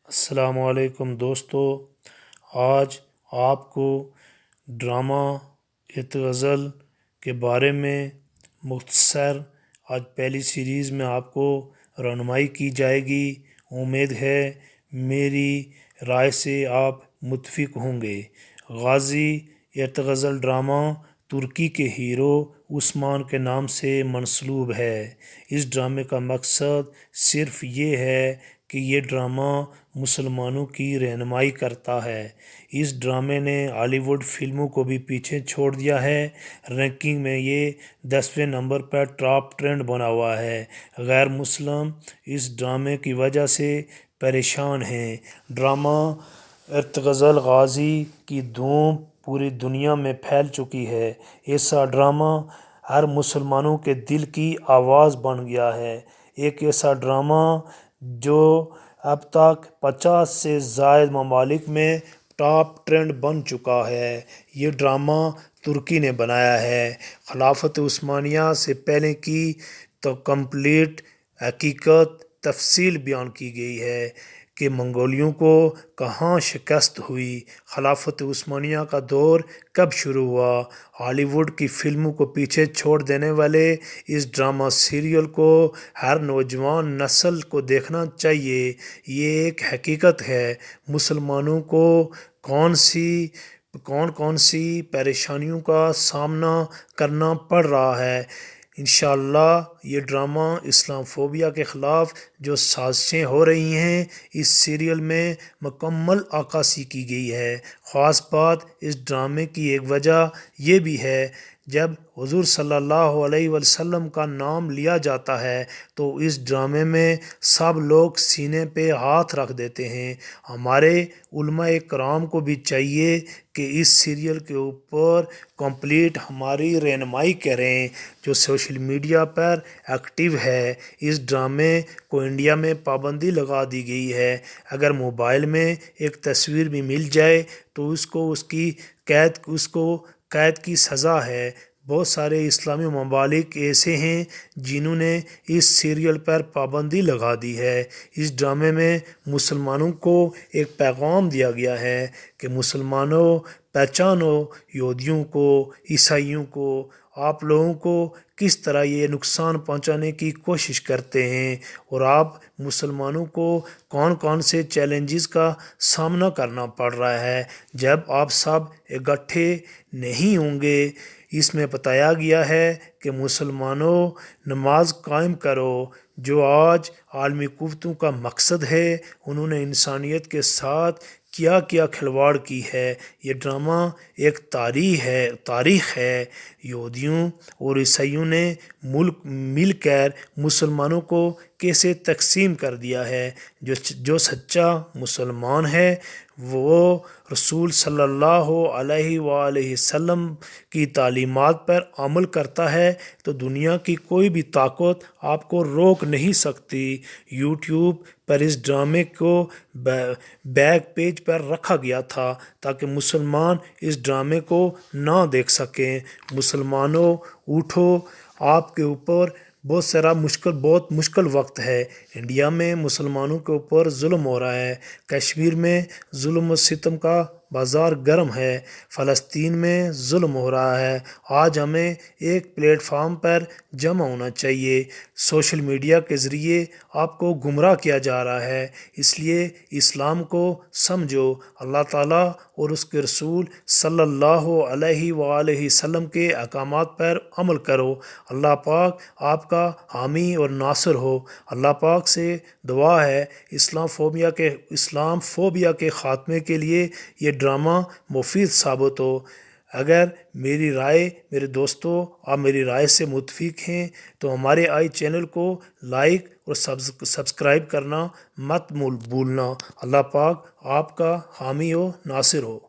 السلام علیکم دوستو، آج آپ کو ڈرامہ ایت غزل کے بارے میں مختصر آج پہلی سیریز میں آپ کو رہنمائی کی جائے گی۔ امید ہے میری رائے سے آپ متفق ہوں گے۔ غازی ایت غزل ڈرامہ ترکی کے ہیرو عثمان کے نام سے منسوب ہے۔ اس ڈرامے کا مقصد صرف یہ ہے کہ یہ ڈرامہ مسلمانوں کی رہنمائی کرتا ہے۔ اس ڈرامے نے ہالی ووڈ فلموں کو بھی پیچھے چھوڑ دیا ہے۔ رینکنگ میں یہ 10ویں نمبر پر ٹاپ ٹرینڈ بنا ہوا ہے۔ غیر مسلم اس ڈرامے کی وجہ سے پریشان ہیں۔ ڈرامہ ایت غزل غازی کی دھوم پوری دنیا میں پھیل چکی ہے۔ ایسا ڈرامہ ہر مسلمانوں کے دل کی آواز بن گیا ہے۔ ایک ایسا ڈرامہ جو اب تک 50 سے زائد ممالک میں ٹاپ ٹرینڈ بن چکا ہے۔ یہ ڈرامہ ترکی نے بنایا ہے۔ خلافت عثمانیہ سے پہلے کی تو کمپلیٹ حقیقت تفصیل بیان کی گئی ہے کہ منگولیوں کو کہاں شکست ہوئی، خلافت عثمانیہ کا دور کب شروع ہوا۔ ہالی ووڈ کی فلموں کو پیچھے چھوڑ دینے والے اس ڈرامہ سیریل کو ہر نوجوان نسل کو دیکھنا چاہیے۔ یہ ایک حقیقت ہے مسلمانوں کو کون سی پریشانیوں کا سامنا کرنا پڑ رہا ہے۔ انشاءاللہ یہ ڈرامہ اسلام فوبیا کے خلاف جو سازشیں ہو رہی ہیں اس سیریل میں مکمل عکاسی کی گئی ہے۔ خاص بات اس ڈرامے کی ایک وجہ یہ بھی ہے جب حضور صلی اللہ علیہ وسلم کا نام لیا جاتا ہے تو اس ڈرامے میں سب لوگ سینے پہ ہاتھ رکھ دیتے ہیں۔ ہمارے علماء کرام کو بھی چاہیے کہ اس سیریل کے اوپر کمپلیٹ ہماری رہنمائی کریں جو سوشل میڈیا پر ایکٹیو ہے۔ اس ڈرامے کو انڈیا میں پابندی لگا دی گئی ہے۔ اگر موبائل میں ایک تصویر بھی مل جائے تو اس کو قید کی سزا ہے۔ بہت سارے اسلامی ممالک ایسے ہیں جنہوں نے اس سیریل پر پابندی لگا دی ہے۔ اس ڈرامے میں مسلمانوں کو ایک پیغام دیا گیا ہے کہ مسلمانوں پہچانو یہودیوں کو، عیسائیوں کو، آپ لوگوں کو کس طرح یہ نقصان پہنچانے کی کوشش کرتے ہیں اور آپ مسلمانوں کو کون سے چیلنجز کا سامنا کرنا پڑ رہا ہے جب آپ سب اکٹھے نہیں ہوں گے۔ اس میں بتایا گیا ہے کہ مسلمانوں نماز قائم کرو۔ جو آج عالمی قوتوں کا مقصد ہے انہوں نے انسانیت کے ساتھ کیا کھلواڑ کی ہے۔ یہ ڈرامہ ایک تاریخ ہے۔ یہودیوں اور عیسائیوں نے مل کر مسلمانوں کو کیسے تقسیم کر دیا ہے۔ جو سچا مسلمان ہے وہ رسول صلی اللہ علیہ وآلہ وسلم کی تعلیمات پر عمل کرتا ہے تو دنیا کی کوئی بھی طاقت آپ کو روک نہیں سکتی۔ یوٹیوب پر اس ڈرامے کو بیک پیج پر رکھا گیا تھا تاکہ مسلمان اس ڈرامے کو نہ دیکھ سکیں۔ مسلمانوں اٹھو، آپ کے اوپر بہت مشکل وقت ہے۔ انڈیا میں مسلمانوں کے اوپر ظلم ہو رہا ہے، کشمیر میں ظلم و ستم کا بازار گرم ہے، فلسطین میں ظلم ہو رہا ہے۔ آج ہمیں ایک پلیٹ فارم پر جمع ہونا چاہیے۔ سوشل میڈیا کے ذریعے آپ کو گمراہ کیا جا رہا ہے، اس لیے اسلام کو سمجھو، اللہ تعالیٰ اور اس کے رسول صلی اللہ علیہ وآلہ وسلم کے احکامات پر عمل کرو۔ اللہ پاک آپ کا حامی اور ناصر ہو۔ اللہ پاک سے دعا ہے اسلام فوبیا کے خاتمے کے لیے یہ ڈرامہ مفید ثابت ہو۔ اگر میرے دوستو آپ میری رائے سے متفق ہیں تو ہمارے چینل کو لائک اور سبسکرائب کرنا مت بھولنا۔ اللہ پاک آپ کا حامی و ناصر ہو۔